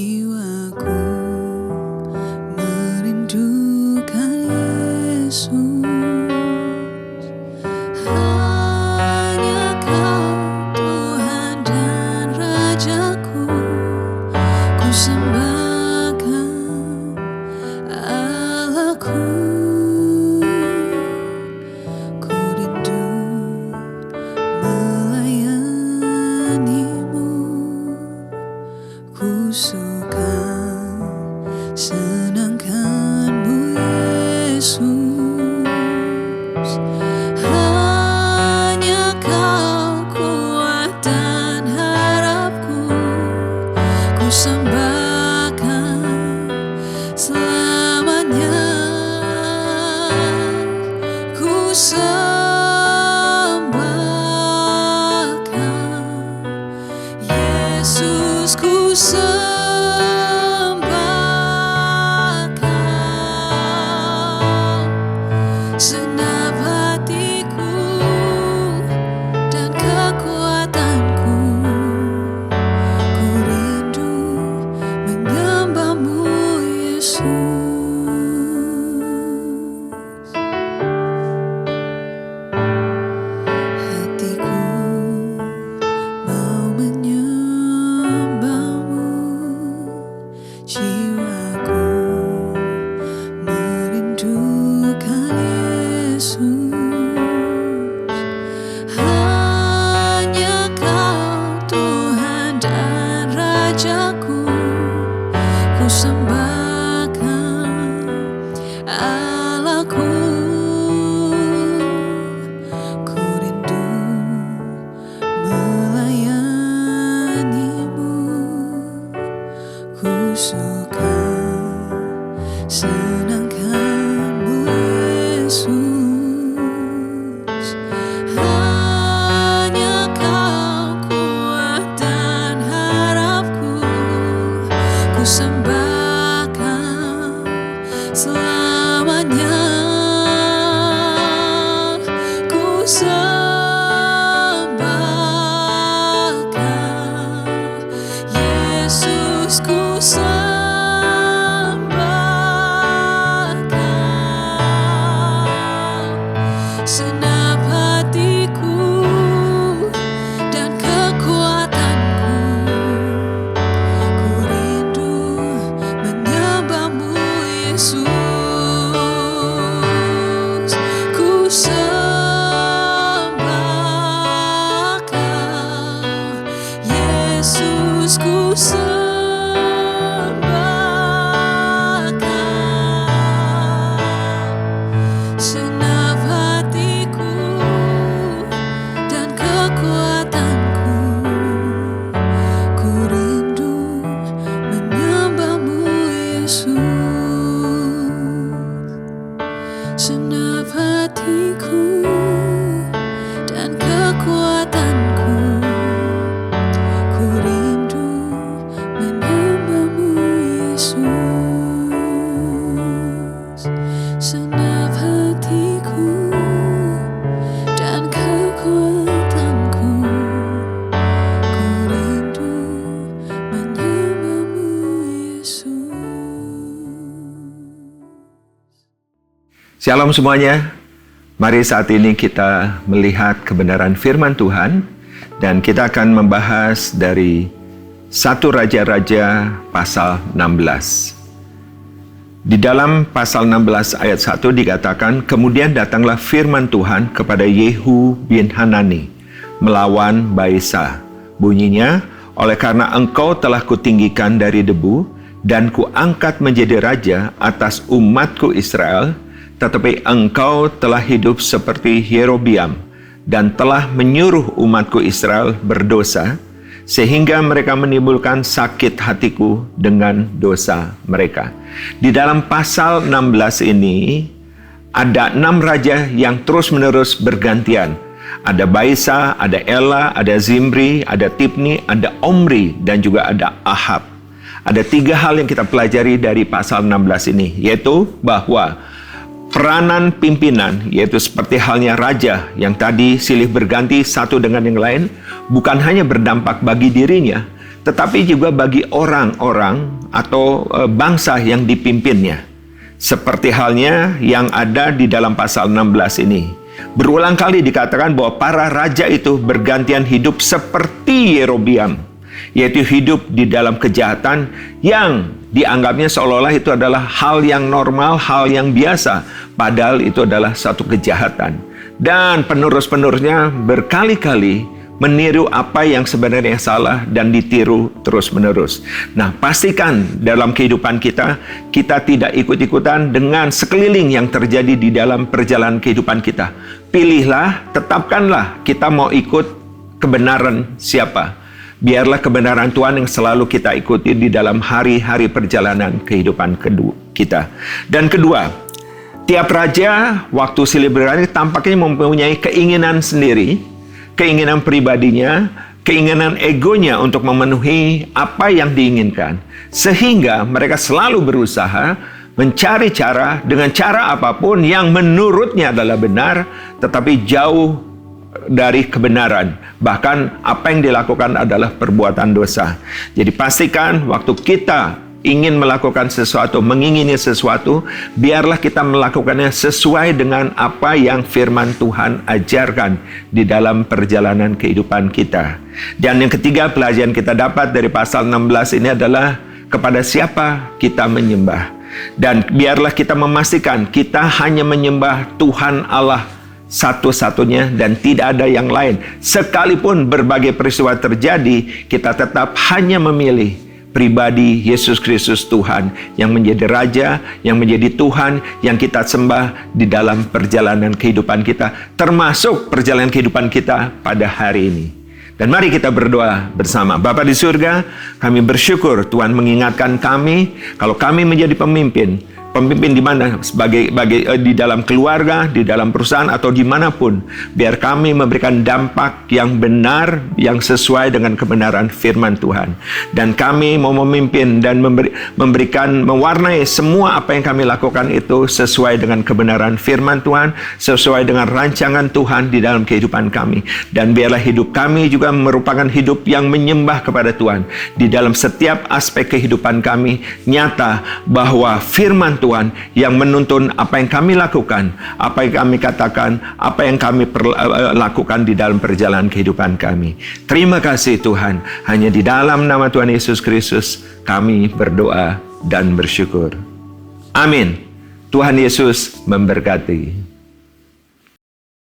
Jiwaku merindukan Yesus, hanya Kau Tuhan dan Rajaku, ku sembahkan Allahku. Ku rindu melayanimu, ku suka senangkanmu Yesus, hanya Kau kuat dan harapku, ku sembahkan selamanya, ku sembahkan Yesus, ku senap hatiku dan kekuatanku, ku rindu menyembahmu Yesus. Hatiku mau menyembahmu, jiwaku merindukan Yesus, hanya Kau Tuhan dan Rajaku, ku sembahkan Allahku. Ku rindu melayanimu, ku suka senangkanmu Yesus, hanya Kau kuat dan harapku, ku sembahkan selamanya, ku sembahkan Yesus, ku senap hatiku dan kekuatanku, ku rindu menyembahmu Yesus, ku sembahkan Yesus, ku sembahkan senap hatiku dan kekuatanku, ku rindu menyembahmu Yesus, senap hatiku dan kekuatanku, ku rindu menyembahmu Yesus, senap hatiku dan kekuatanku, ku rindu menyembahmu Yesus. Shalom semuanya. Mari saat ini kita melihat kebenaran firman Tuhan dan kita akan membahas dari 1 Raja-Raja pasal 16. Di dalam pasal 16 ayat 1 dikatakan, kemudian datanglah firman Tuhan kepada Yehu bin Hanani melawan Baesa. Bunyinya, oleh karena engkau telah kutinggikan dari debu dan kuangkat menjadi raja atas umatku Israel, tetapi engkau telah hidup seperti Yerobiam dan telah menyuruh umatku Israel berdosa, sehingga mereka menimbulkan sakit hatiku dengan dosa mereka. Di dalam pasal 16 ini ada 6 raja yang terus-menerus bergantian. Ada Baesa, ada Ela, ada Zimri, ada Tibni, ada Omri, dan juga ada Ahab. Ada 3 hal yang kita pelajari dari pasal 16 ini, yaitu bahwa peranan pimpinan, yaitu seperti halnya raja yang tadi silih berganti satu dengan yang lain, bukan hanya berdampak bagi dirinya, tetapi juga bagi orang-orang atau bangsa yang dipimpinnya. Seperti halnya yang ada di dalam pasal 16 ini. Berulang kali dikatakan bahwa para raja itu bergantian hidup seperti Yerobeam, yaitu hidup di dalam kejahatan yang dianggapnya seolah-olah itu adalah hal yang normal, hal yang biasa, padahal itu adalah satu kejahatan. Dan penerus-penerusnya berkali-kali meniru apa yang sebenarnya salah dan ditiru terus-menerus. Nah, pastikan dalam kehidupan kita, kita tidak ikut-ikutan dengan sekeliling yang terjadi di dalam perjalanan kehidupan kita. Pilihlah, tetapkanlah kita mau ikut kebenaran siapa. Biarlah kebenaran Tuhan yang selalu kita ikuti di dalam hari-hari perjalanan kehidupan kita. Dan kedua, tiap raja waktu silih berganti tampaknya mempunyai keinginan sendiri, keinginan pribadinya, keinginan egonya untuk memenuhi apa yang diinginkan. Sehingga mereka selalu berusaha mencari cara dengan cara apapun yang menurutnya adalah benar, tetapi jauh dari kebenaran. Bahkan apa yang dilakukan adalah perbuatan dosa. Jadi pastikan waktu kita ingin melakukan sesuatu, mengingini sesuatu, biarlah kita melakukannya sesuai dengan apa yang firman Tuhan ajarkan di dalam perjalanan kehidupan kita. Dan yang ketiga, pelajaran kita dapat dari pasal 16 ini adalah kepada siapa kita menyembah. Dan biarlah kita memastikan kita hanya menyembah Tuhan Allah satu-satunya dan tidak ada yang lain. Sekalipun berbagai peristiwa terjadi, kita tetap hanya memilih pribadi Yesus Kristus Tuhan yang menjadi Raja, yang menjadi Tuhan, yang kita sembah di dalam perjalanan kehidupan kita, termasuk perjalanan kehidupan kita pada hari ini. Dan mari kita berdoa bersama. Bapa di surga, kami bersyukur Tuhan mengingatkan kami, kalau kami menjadi pemimpin di mana di dalam keluarga, di dalam perusahaan atau dimanapun, biar kami memberikan dampak yang benar, yang sesuai dengan kebenaran firman Tuhan. Dan kami mau memimpin dan mewarnai semua apa yang kami lakukan itu sesuai dengan kebenaran firman Tuhan, sesuai dengan rancangan Tuhan di dalam kehidupan kami. Dan biarlah hidup kami juga merupakan hidup yang menyembah kepada Tuhan. Di dalam setiap aspek kehidupan kami, nyata bahwa firman Tuhan yang menuntun apa yang kami lakukan, apa yang kami katakan, apa yang kami lakukan di dalam perjalanan kehidupan kami. Terima kasih Tuhan, hanya di dalam nama Tuhan Yesus Kristus kami berdoa dan bersyukur. Amin. Tuhan Yesus memberkati.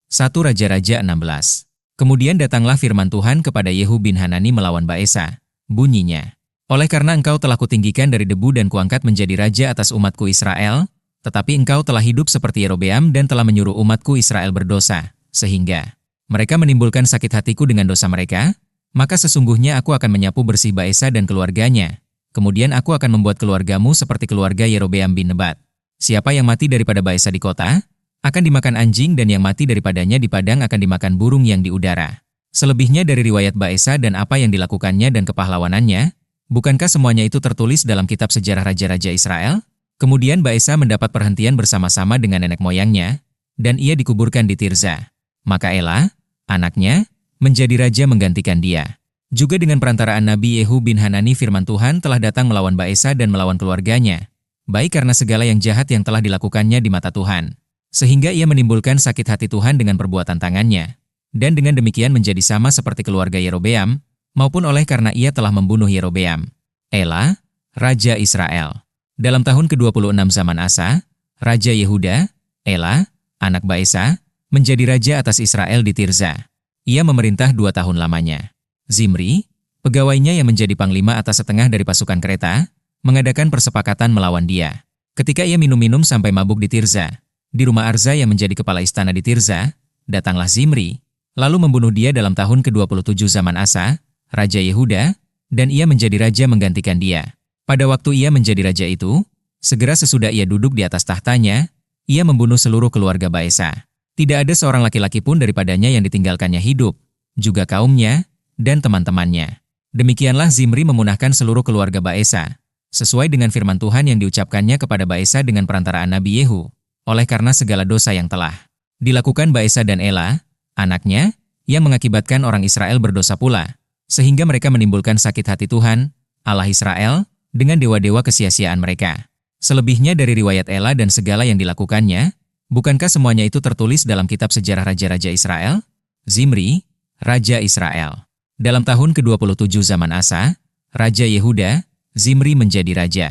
1 Raja-Raja 16. Kemudian datanglah firman Tuhan kepada Yehu bin Hanani melawan Baesa. Bunyinya, oleh karena engkau telah kutinggikan dari debu dan kuangkat menjadi raja atas umatku Israel, tetapi engkau telah hidup seperti Yerobeam dan telah menyuruh umatku Israel berdosa, sehingga mereka menimbulkan sakit hatiku dengan dosa mereka, maka sesungguhnya aku akan menyapu bersih Baesa dan keluarganya. Kemudian aku akan membuat keluargamu seperti keluarga Yerobeam bin Nebat. Siapa yang mati daripada Baesa di kota, akan dimakan anjing, dan yang mati daripadanya di padang akan dimakan burung yang di udara. Selebihnya dari riwayat Baesa dan apa yang dilakukannya dan kepahlawanannya, bukankah semuanya itu tertulis dalam kitab sejarah Raja-Raja Israel? Kemudian Baesa mendapat perhentian bersama-sama dengan nenek moyangnya, dan ia dikuburkan di Tirza. Maka Ela, anaknya, menjadi raja menggantikan dia. Juga dengan perantaraan Nabi Yehu bin Hanani firman Tuhan telah datang melawan Baesa dan melawan keluarganya, baik karena segala yang jahat yang telah dilakukannya di mata Tuhan, sehingga ia menimbulkan sakit hati Tuhan dengan perbuatan tangannya, dan dengan demikian menjadi sama seperti keluarga Yerobeam, maupun oleh karena ia telah membunuh Yerobeam. Ela, Raja Israel. Dalam tahun ke-26 zaman Asa, Raja Yehuda, Ela, anak Baesa, menjadi raja atas Israel di Tirza. Ia memerintah 2 tahun lamanya. Zimri, pegawainya yang menjadi panglima atas setengah dari pasukan kereta, mengadakan persepakatan melawan dia. Ketika ia minum-minum sampai mabuk di Tirza, di rumah Arza yang menjadi kepala istana di Tirza, datanglah Zimri, lalu membunuh dia dalam tahun ke-27 zaman Asa, Raja Yehuda, dan ia menjadi raja menggantikan dia. Pada waktu ia menjadi raja itu, segera sesudah ia duduk di atas tahtanya, ia membunuh seluruh keluarga Baesa. Tidak ada seorang laki-laki pun daripadanya yang ditinggalkannya hidup, juga kaumnya dan teman-temannya. Demikianlah Zimri memunahkan seluruh keluarga Baesa, sesuai dengan firman Tuhan yang diucapkannya kepada Baesa dengan perantaraan Nabi Yehu, oleh karena segala dosa yang telah dilakukan Baesa dan Ela, anaknya, yang mengakibatkan orang Israel berdosa pula. sehingga mereka menimbulkan sakit hati Tuhan, Allah Israel, dengan dewa-dewa kesia-siaan mereka. Selebihnya dari riwayat Ela dan segala yang dilakukannya, bukankah semuanya itu tertulis dalam kitab sejarah Raja-Raja Israel? Zimri, Raja Israel. Dalam tahun ke-27 zaman Asa, Raja Yehuda, Zimri menjadi raja.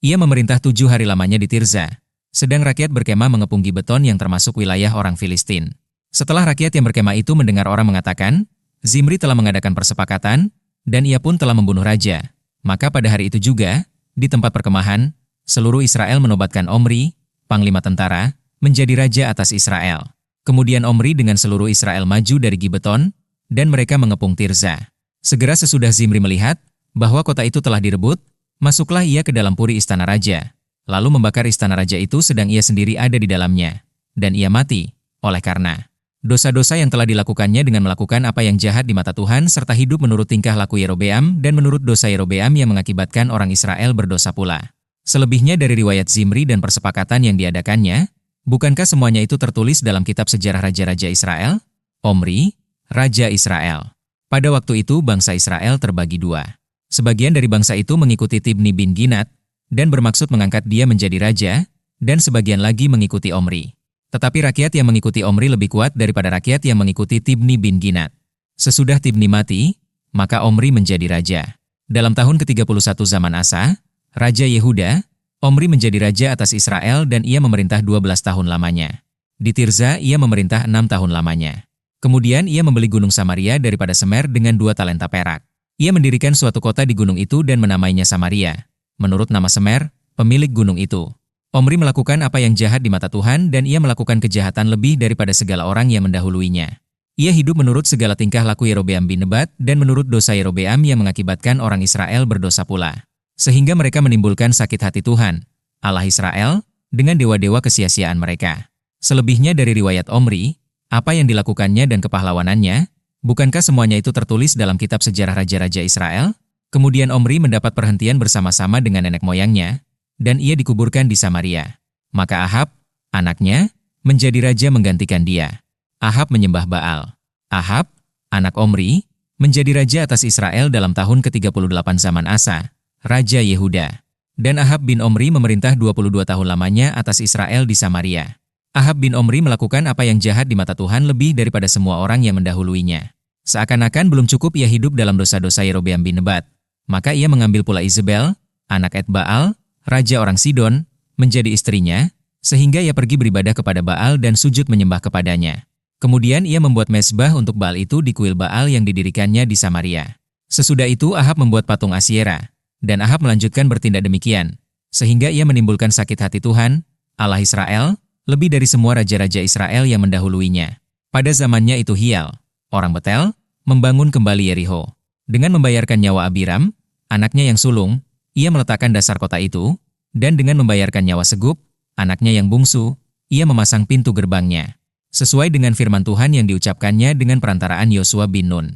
Ia memerintah 7 hari lamanya di Tirza, sedang rakyat berkemah mengepung Gibeton yang termasuk wilayah orang Filistin. Setelah rakyat yang berkemah itu mendengar orang mengatakan, Zimri telah mengadakan persepakatan, dan ia pun telah membunuh raja, maka pada hari itu juga, di tempat perkemahan, seluruh Israel menobatkan Omri, panglima tentara, menjadi raja atas Israel. Kemudian Omri dengan seluruh Israel maju dari Gibeton, dan mereka mengepung Tirza. Segera sesudah Zimri melihat bahwa kota itu telah direbut, masuklah ia ke dalam puri istana raja, lalu membakar istana raja itu sedang ia sendiri ada di dalamnya, dan ia mati, oleh karena dosa-dosa yang telah dilakukannya dengan melakukan apa yang jahat di mata Tuhan serta hidup menurut tingkah laku Yerobeam dan menurut dosa Yerobeam yang mengakibatkan orang Israel berdosa pula. Selebihnya dari riwayat Zimri dan persepakatan yang diadakannya, bukankah semuanya itu tertulis dalam kitab sejarah Raja-Raja Israel? Omri, Raja Israel. Pada waktu itu bangsa Israel terbagi 2. Sebagian dari bangsa itu mengikuti Tibni bin Ginat dan bermaksud mengangkat dia menjadi raja, dan sebagian lagi mengikuti Omri. Tetapi rakyat yang mengikuti Omri lebih kuat daripada rakyat yang mengikuti Tibni bin Ginat. Sesudah Tibni mati, maka Omri menjadi raja. Dalam tahun ke-31 zaman Asa, Raja Yehuda, Omri menjadi raja atas Israel dan ia memerintah 12 tahun lamanya. Di Tirza ia memerintah 6 tahun lamanya. Kemudian ia membeli gunung Samaria daripada Semer dengan 2 talenta perak. Ia mendirikan suatu kota di gunung itu dan menamainya Samaria, menurut nama Semer, pemilik gunung itu. Omri melakukan apa yang jahat di mata Tuhan dan ia melakukan kejahatan lebih daripada segala orang yang mendahuluinya. Ia hidup menurut segala tingkah laku Yerobeam bin Nebat dan menurut dosa Yerobeam yang mengakibatkan orang Israel berdosa pula. Sehingga mereka menimbulkan sakit hati Tuhan, Allah Israel, dengan dewa-dewa kesia-siaan mereka. Selebihnya dari riwayat Omri, apa yang dilakukannya dan kepahlawanannya, bukankah semuanya itu tertulis dalam kitab sejarah Raja-Raja Israel? Kemudian Omri mendapat perhentian bersama-sama dengan nenek moyangnya, dan ia dikuburkan di Samaria. Maka Ahab, anaknya, menjadi raja menggantikan dia. Ahab menyembah Baal. Ahab, anak Omri, menjadi raja atas Israel dalam tahun ke-38 zaman Asa, Raja Yehuda. Dan Ahab bin Omri memerintah 22 tahun lamanya atas Israel di Samaria. Ahab bin Omri melakukan apa yang jahat di mata Tuhan lebih daripada semua orang yang mendahuluinya. Seakan-akan belum cukup ia hidup dalam dosa-dosa Yerobeam bin Nebat, maka ia mengambil pula Izebel, anak Etbaal, raja orang Sidon, menjadi istrinya, sehingga ia pergi beribadah kepada Baal dan sujud menyembah kepadanya. Kemudian ia membuat mezbah untuk Baal itu di kuil Baal yang didirikannya di Samaria. Sesudah itu Ahab membuat patung Asyera, dan Ahab melanjutkan bertindak demikian, sehingga ia menimbulkan sakit hati Tuhan, Allah Israel, lebih dari semua raja-raja Israel yang mendahuluinya. Pada zamannya itu Hial, orang Betel, membangun kembali Yeriho. Dengan membayarkan nyawa Abiram, anaknya yang sulung, ia meletakkan dasar kota itu, dan dengan membayarkan nyawa Segup, anaknya yang bungsu, ia memasang pintu gerbangnya. Sesuai dengan firman Tuhan yang diucapkannya dengan perantaraan Yosua bin Nun.